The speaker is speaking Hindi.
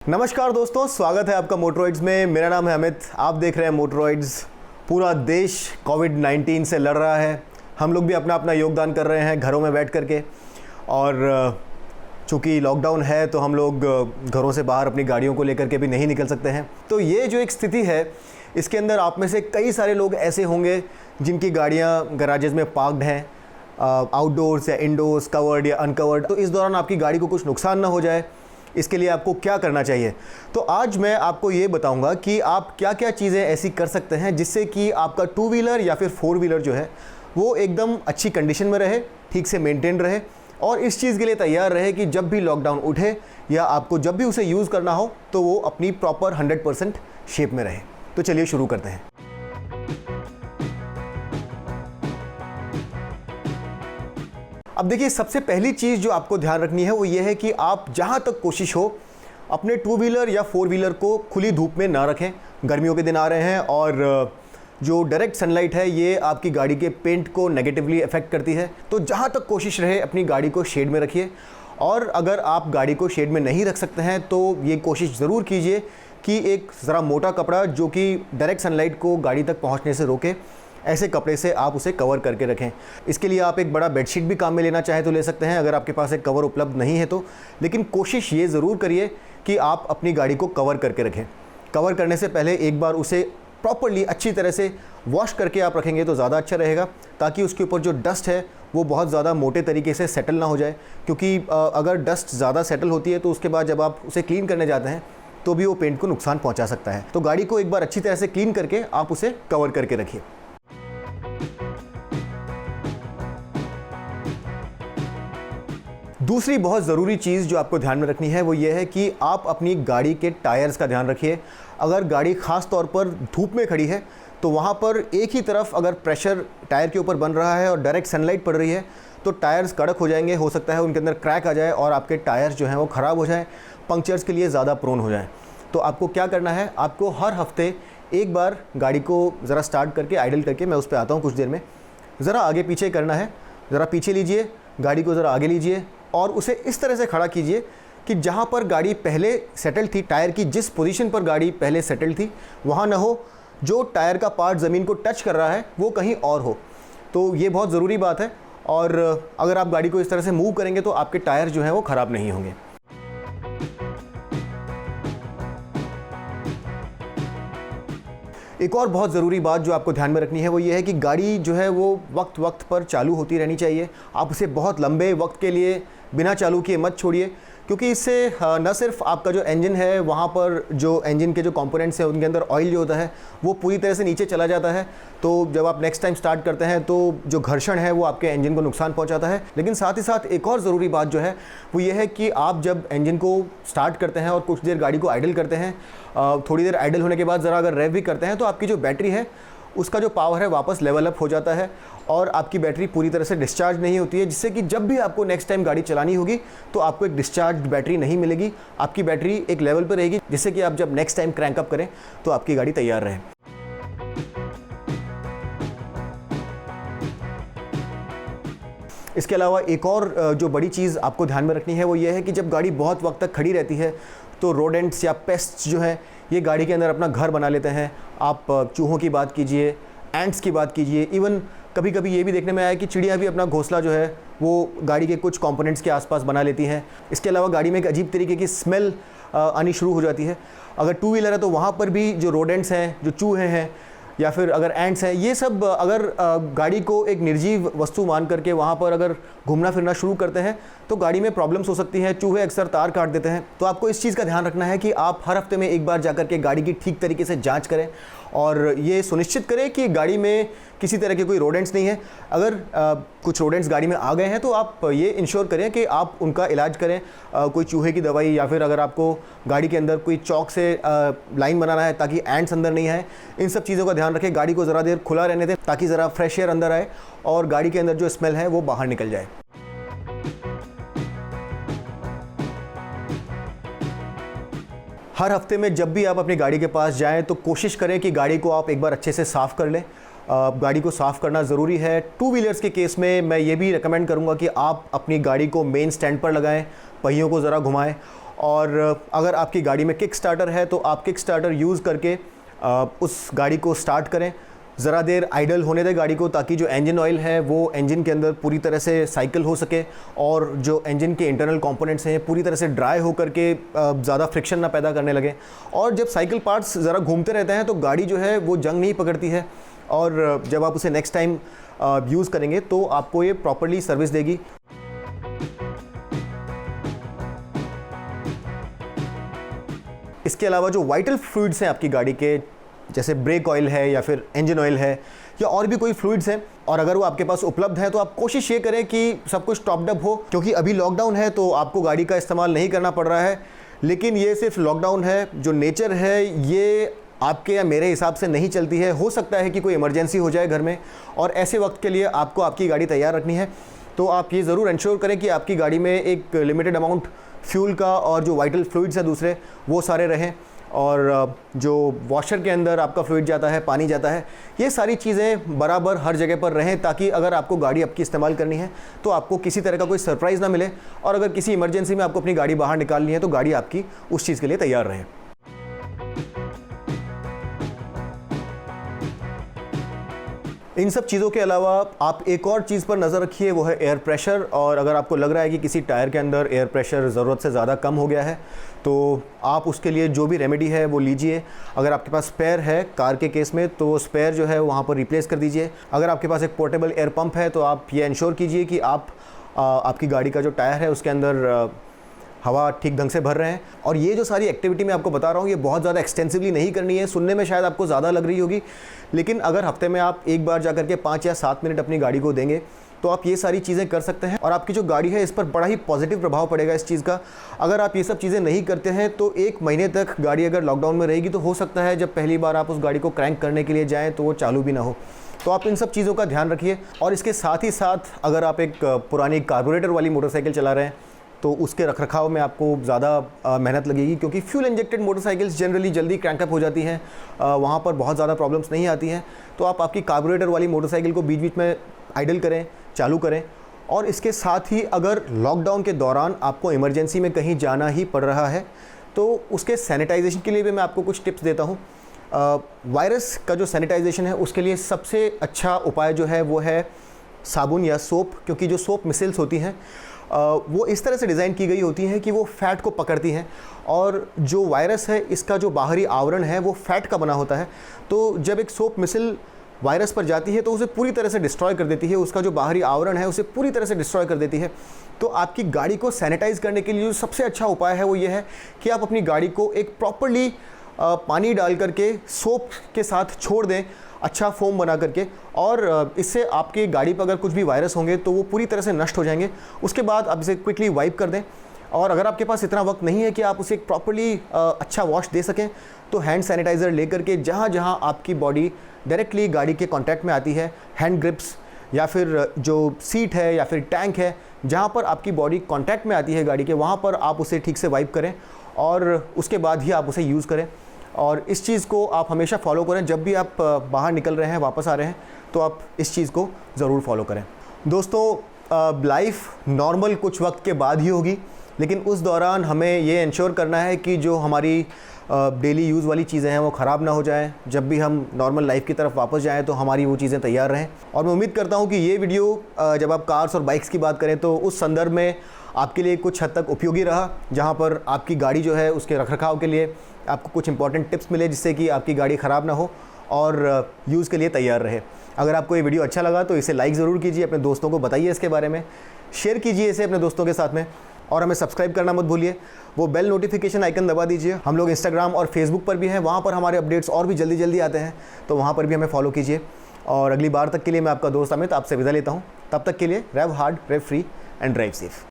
नमस्कार दोस्तों, स्वागत है आपका मोटरॉइड्स में। मेरा नाम है अमित, आप देख रहे हैं मोटरॉइड्स। पूरा देश कोविड-19 से लड़ रहा है, हम लोग भी अपना अपना योगदान कर रहे हैं घरों में बैठ करके। और चूँकि लॉकडाउन है तो हम लोग घरों से बाहर अपनी गाड़ियों को लेकर के भी नहीं निकल सकते हैं। तो ये जो एक स्थिति है, इसके अंदर आप में से कई सारे लोग ऐसे होंगे जिनकी गाड़ियाँ गराजेज में पार्क्ड हैं, आउटडोर्स या इंडोर्स, कवर्ड या अनकवर्ड। तो इस दौरान आपकी गाड़ी को कुछ नुकसान ना हो जाए, इसके लिए आपको क्या करना चाहिए। तो आज मैं आपको ये बताऊंगा कि आप क्या क्या चीज़ें ऐसी कर सकते हैं जिससे कि आपका टू व्हीलर या फिर फोर व्हीलर जो है वो एकदम अच्छी कंडीशन में रहे, ठीक से मेंटेन रहे और इस चीज़ के लिए तैयार रहे कि जब भी लॉकडाउन उठे या आपको जब भी उसे यूज़ करना हो तो वो अपनी प्रॉपर 100% शेप में रहे। तो चलिए शुरू करते हैं। अब देखिए, सबसे पहली चीज़ जो आपको ध्यान रखनी है वो ये है कि आप जहाँ तक कोशिश हो अपने टू व्हीलर या फोर व्हीलर को खुली धूप में ना रखें। गर्मियों के दिन आ रहे हैं और जो डायरेक्ट सनलाइट है ये आपकी गाड़ी के पेंट को नेगेटिवली अफेक्ट करती है। तो जहाँ तक कोशिश रहे अपनी गाड़ी को शेड में रखिए। और अगर आप गाड़ी को शेड में नहीं रख सकते हैं तो ये कोशिश ज़रूर कीजिए कि एक ज़रा मोटा कपड़ा जो कि डायरेक्ट सनलाइट को गाड़ी तक पहुँचने से रोके, ऐसे कपड़े से आप उसे कवर करके रखें। इसके लिए आप एक बड़ा बेडशीट भी काम में लेना चाहें तो ले सकते हैं, अगर आपके पास एक कवर उपलब्ध नहीं है तो। लेकिन कोशिश ये ज़रूर करिए कि आप अपनी गाड़ी को कवर करके रखें। कवर करने से पहले एक बार उसे प्रॉपर्ली अच्छी तरह से वॉश करके आप रखेंगे तो ज़्यादा अच्छा रहेगा, ताकि उसके ऊपर जो डस्ट है वो बहुत ज़्यादा मोटे तरीके से सेटल ना हो जाए। क्योंकि अगर डस्ट ज़्यादा सेटल होती है तो उसके बाद जब आप उसे क्लीन करने जाते हैं तो भी वो पेंट को नुकसान पहुँचा सकता है। तो गाड़ी को एक बार अच्छी तरह से क्लीन करके आप उसे कवर करके रखिए। दूसरी बहुत ज़रूरी चीज़ जो आपको ध्यान में रखनी है वो ये है कि आप अपनी गाड़ी के टायर्स का ध्यान रखिए। अगर गाड़ी ख़ास तौर पर धूप में खड़ी है तो वहाँ पर एक ही तरफ अगर प्रेशर टायर के ऊपर बन रहा है और डायरेक्ट सनलाइट पड़ रही है तो टायर्स कड़क हो जाएंगे, हो सकता है उनके अंदर क्रैक आ जाए और आपके टायर्स जो हैं वो ख़राब हो जाएँ, पंक्चर्स के लिए ज़्यादा प्रोन हो जाएँ। तो आपको क्या करना है, आपको हर हफ्ते एक बार गाड़ी को ज़रा स्टार्ट करके आइडल करके, मैं उस पर आता हूँ कुछ देर में, ज़रा आगे पीछे करना है। ज़रा पीछे लीजिए, गाड़ी को ज़रा आगे लीजिए और उसे इस तरह से खड़ा कीजिए कि जहाँ पर गाड़ी पहले सेटल थी, टायर की जिस पोजीशन पर गाड़ी पहले सेटल थी वहाँ ना हो, जो टायर का पार्ट ज़मीन को टच कर रहा है वो कहीं और हो। तो ये बहुत ज़रूरी बात है और अगर आप गाड़ी को इस तरह से मूव करेंगे तो आपके टायर जो हैं वो ख़राब नहीं होंगे। एक और बहुत ज़रूरी बात जो आपको ध्यान में रखनी है वो ये है कि गाड़ी जो है वो वक्त वक्त पर चालू होती रहनी चाहिए। आप उसे बहुत लंबे वक्त के लिए बिना चालू किए मत छोड़िए, क्योंकि इससे न सिर्फ आपका जो इंजन है वहाँ पर जो इंजन के जो कंपोनेंट्स हैं उनके अंदर ऑयल जो होता है वो पूरी तरह से नीचे चला जाता है। तो जब आप नेक्स्ट टाइम स्टार्ट करते हैं तो जो घर्षण है वो आपके इंजन को नुकसान पहुँचाता है। लेकिन साथ ही साथ एक और ज़रूरी बात जो है वो ये है कि आप जब इंजन को स्टार्ट करते हैं और कुछ देर गाड़ी को आइडल करते हैं, थोड़ी देर आइडल होने के बाद ज़रा अगर रेव भी करते हैं तो आपकी जो बैटरी है उसका जो पावर है वापस लेवल अप हो जाता है और आपकी बैटरी पूरी तरह से डिस्चार्ज नहीं होती है, जिससे कि जब भी आपको नेक्स्ट टाइम गाड़ी चलानी होगी तो आपको एक डिस्चार्ज बैटरी नहीं मिलेगी। आपकी बैटरी एक लेवल पर रहेगी, जिससे कि आप जब नेक्स्ट टाइम क्रैंक अप करें तो आपकी गाड़ी तैयार रहे। इसके अलावा एक और जो बड़ी चीज़ आपको ध्यान में रखनी है वो ये है कि जब गाड़ी बहुत वक्त तक खड़ी रहती है तो रोडेंट्स या पेस्ट्स जो हैं ये गाड़ी के अंदर अपना घर बना लेते हैं। आप चूहों की बात कीजिए, एंट्स की बात कीजिए, इवन कभी कभी ये भी देखने में आया कि चिड़ियाँ भी अपना घोंसला जो है वो गाड़ी के कुछ कंपोनेंट्स के आसपास बना लेती हैं। इसके अलावा गाड़ी में एक अजीब तरीके की स्मेल आनी शुरू हो जाती है। अगर टू व्हीलर है तो वहाँ पर भी जो रोडेंट्स हैं, जो चूहे हैं या फिर अगर एंट्स हैं, ये सब अगर गाड़ी को एक निर्जीव वस्तु मान करके वहाँ पर अगर घूमना फिरना शुरू करते हैं तो गाड़ी में प्रॉब्लम्स हो सकती हैं। चूहे अक्सर तार काट देते हैं। तो आपको इस चीज़ का ध्यान रखना है कि आप हर हफ्ते में एक बार जाकर के गाड़ी की ठीक तरीके से जांच करें और ये सुनिश्चित करें कि गाड़ी में किसी तरह के कोई रोडेंट्स नहीं है। अगर कुछ रोडेंट्स गाड़ी में आ गए हैं तो आप ये इंश्योर करें कि आप उनका इलाज करें, कोई चूहे की दवाई या फिर अगर आपको गाड़ी के अंदर कोई चौक से लाइन बनाना है ताकि एंट्स अंदर नहीं आए, इन सब चीज़ों का ध्यान रखें। गाड़ी को ज़रा देर खुला रहने दें ताकि ज़रा फ्रेश एयर अंदर आए और गाड़ी के अंदर जो स्मेल है वो बाहर निकल जाए। हर हफ्ते में जब भी आप अपनी गाड़ी के पास जाएं तो कोशिश करें कि गाड़ी को आप एक बार अच्छे से साफ़ कर लें। गाड़ी को साफ़ करना ज़रूरी है। टू व्हीलर्स के केस में मैं ये भी रिकमेंड करूँगा कि आप अपनी गाड़ी को मेन स्टैंड पर लगाएं, पहियों को ज़रा घुमाएं और अगर आपकी गाड़ी में किक स्टार्टर है तो आप किक स्टार्टर यूज़ करके उस गाड़ी को स्टार्ट करें। ज़रा देर आइडल होने दें गाड़ी को, ताकि जो इंजन ऑयल है वो इंजन के अंदर पूरी तरह से साइकिल हो सके और जो इंजन के इंटरनल कंपोनेंट्स हैं पूरी तरह से ड्राई होकर के ज़्यादा फ्रिक्शन ना पैदा करने लगे। और जब साइकिल पार्ट्स ज़रा घूमते रहते हैं तो गाड़ी जो है वो जंग नहीं पकड़ती है, और जब आप उसे नेक्स्ट टाइम यूज़ करेंगे तो आपको ये प्रॉपर्ली सर्विस देगी। इसके अलावा जो वाइटल फ्लूइड्स हैं आपकी गाड़ी के, जैसे ब्रेक ऑयल है या फिर इंजन ऑयल है या और भी कोई फ्लूइड्स हैं, और अगर वो आपके पास उपलब्ध है तो आप कोशिश ये करें कि सब कुछ टॉप्ड अप हो, क्योंकि अभी लॉकडाउन है तो आपको गाड़ी का इस्तेमाल नहीं करना पड़ रहा है। लेकिन ये सिर्फ लॉकडाउन है, जो नेचर है ये आपके या मेरे हिसाब से नहीं चलती है। हो सकता है कि कोई इमरजेंसी हो जाए घर में, और ऐसे वक्त के लिए आपको आपकी गाड़ी तैयार रखनी है। तो आप ये ज़रूर इंश्योर करें कि आपकी गाड़ी में एक लिमिटेड अमाउंट फ्यूल का और जो वाइटल फ्लूइड्स है दूसरे वो सारे रहें, और जो वॉशर के अंदर आपका फ्लूइड जाता है, पानी जाता है, ये सारी चीज़ें बराबर हर जगह पर रहें, ताकि अगर आपको गाड़ी आपकी इस्तेमाल करनी है तो आपको किसी तरह का कोई सरप्राइज़ ना मिले, और अगर किसी इमरजेंसी में आपको अपनी गाड़ी बाहर निकालनी है तो गाड़ी आपकी उस चीज़ के लिए तैयार रहे। इन सब चीज़ों के अलावा आप एक और चीज़ पर नज़र रखिए, वो है एयर प्रेशर। और अगर आपको लग रहा है कि किसी टायर के अंदर एयर प्रेशर ज़रूरत से ज़्यादा कम हो गया है तो आप उसके लिए जो भी रेमेडी है वो लीजिए। अगर आपके पास स्पेयर है कार के केस में तो स्पेयर जो है वहाँ पर रिप्लेस कर दीजिए। अगर आपके पास एक पोर्टेबल एयर पंप है तो आप ये इंश्योर कीजिए कि आप आपकी गाड़ी का जो टायर है उसके अंदर हवा ठीक ढंग से भर रहे हैं। और ये जो सारी एक्टिविटी मैं आपको बता रहा हूँ ये बहुत ज़्यादा एक्सटेंसिवली नहीं करनी है, सुनने में शायद आपको ज़्यादा लग रही होगी, लेकिन अगर हफ्ते में आप एक बार जा करके 5 या 7 मिनट अपनी गाड़ी को देंगे तो आप ये सारी चीज़ें कर सकते हैं, और आपकी जो गाड़ी है इस पर बड़ा ही पॉजिटिव प्रभाव पड़ेगा इस चीज़ का। अगर आप ये सब चीज़ें नहीं करते हैं तो 1 महीने तक गाड़ी अगर लॉकडाउन में रहेगी तो हो सकता है जब पहली बार आप उस गाड़ी को क्रैंक करने के लिए जाएँ तो वो चालू भी ना हो। तो आप इन सब चीज़ों का ध्यान रखिए। और इसके साथ ही साथ अगर आप एक पुरानी कार्बोरेटर वाली मोटरसाइकिल चला रहे हैं तो उसके रखरखाव में आपको ज़्यादा मेहनत लगेगी, क्योंकि फ्यूल इंजेक्टेड मोटरसाइकिल्स जनरली जल्दी क्रैंकअप हो जाती हैं, वहाँ पर बहुत ज़्यादा प्रॉब्लम्स नहीं आती हैं। तो आप आपकी कार्बोरेटर वाली मोटरसाइकिल को बीच बीच में आइडल करें, चालू करें। और इसके साथ ही अगर लॉकडाउन के दौरान आपको इमरजेंसी में कहीं जाना ही पड़ रहा है तो उसके सैनिटाइजेशन के लिए भी मैं आपको कुछ टिप्स देता हूँ। वायरस का जो सैनिटाइजेशन है उसके लिए सबसे अच्छा उपाय जो है वो है साबुन या सोप, क्योंकि जो सोप मिसिल्स होती हैं वो इस तरह से डिज़ाइन की गई होती हैं कि वो फैट को पकड़ती हैं, और जो वायरस है इसका जो बाहरी आवरण है वो फैट का बना होता है। तो जब एक सोप मिसिल वायरस पर जाती है तो उसे पूरी तरह से डिस्ट्रॉय कर देती है, उसका जो बाहरी आवरण है उसे पूरी तरह से डिस्ट्रॉय कर देती है। तो आपकी गाड़ी को सैनिटाइज़ करने के लिए जो सबसे अच्छा उपाय है वो ये है कि आप अपनी गाड़ी को एक प्रॉपरली पानी डाल करके सोप के साथ छोड़ दें, अच्छा फोम बना करके, और इससे आपकी गाड़ी पर अगर कुछ भी वायरस होंगे तो वो पूरी तरह से नष्ट हो जाएंगे। उसके बाद आप इसे क्विकली वाइप कर दें, और अगर आपके पास इतना वक्त नहीं है कि आप उसे एक प्रॉपरली अच्छा वॉश दे सकें तो हैंड सैनिटाइज़र ले करके जहाँ जहाँ आपकी बॉडी डायरेक्टली गाड़ी के कांटेक्ट में आती है, हैंड ग्रिप्स या फिर जो सीट है या फिर टैंक है, जहाँ पर आपकी बॉडी कांटेक्ट में आती है गाड़ी के, वहाँ पर आप उसे ठीक से वाइप करें और उसके बाद ही आप उसे यूज़ करें। और इस चीज़ को आप हमेशा फॉलो करें, जब भी आप बाहर निकल रहे हैं, वापस आ रहे हैं, तो आप इस चीज़ को ज़रूर फॉलो करें। दोस्तों, लाइफ नॉर्मल कुछ वक्त के बाद ही होगी, लेकिन उस दौरान हमें ये इंश्योर करना है कि जो हमारी डेली यूज़ वाली चीज़ें हैं वो ख़राब ना हो जाएं। जब भी हम नॉर्मल लाइफ की तरफ वापस जाएं तो हमारी वो चीज़ें तैयार रहें। और मैं उम्मीद करता हूँ कि ये वीडियो जब आप कार्स और बाइक्स की बात करें तो उस संदर्भ में आपके लिए कुछ हद तक उपयोगी रहा, जहाँ पर आपकी गाड़ी जो है उसके रखरखाव के लिए आपको कुछ इंपॉर्टेंट टिप्स मिले, जिससे कि आपकी गाड़ी ख़राब ना हो और यूज़ के लिए तैयार रहे। अगर आपको ये वीडियो अच्छा लगा तो इसे लाइक ज़रूर कीजिए, अपने दोस्तों को बताइए इसके बारे में, शेयर कीजिए इसे अपने दोस्तों के साथ में, और हमें सब्सक्राइब करना मत भूलिए। वो बेल नोटिफिकेशन आइकन दबा दीजिए। हम लोग इंस्टाग्राम और फेसबुक पर भी हैं, वहाँ पर हमारे अपडेट्स और भी जल्दी जल्दी आते हैं, तो वहाँ पर भी हमें फॉलो कीजिए। और अगली बार तक के लिए मैं आपका दोस्त अमित आपसे विदा लेता हूँ। तब तक के लिए drive hard, drive free and drive safe.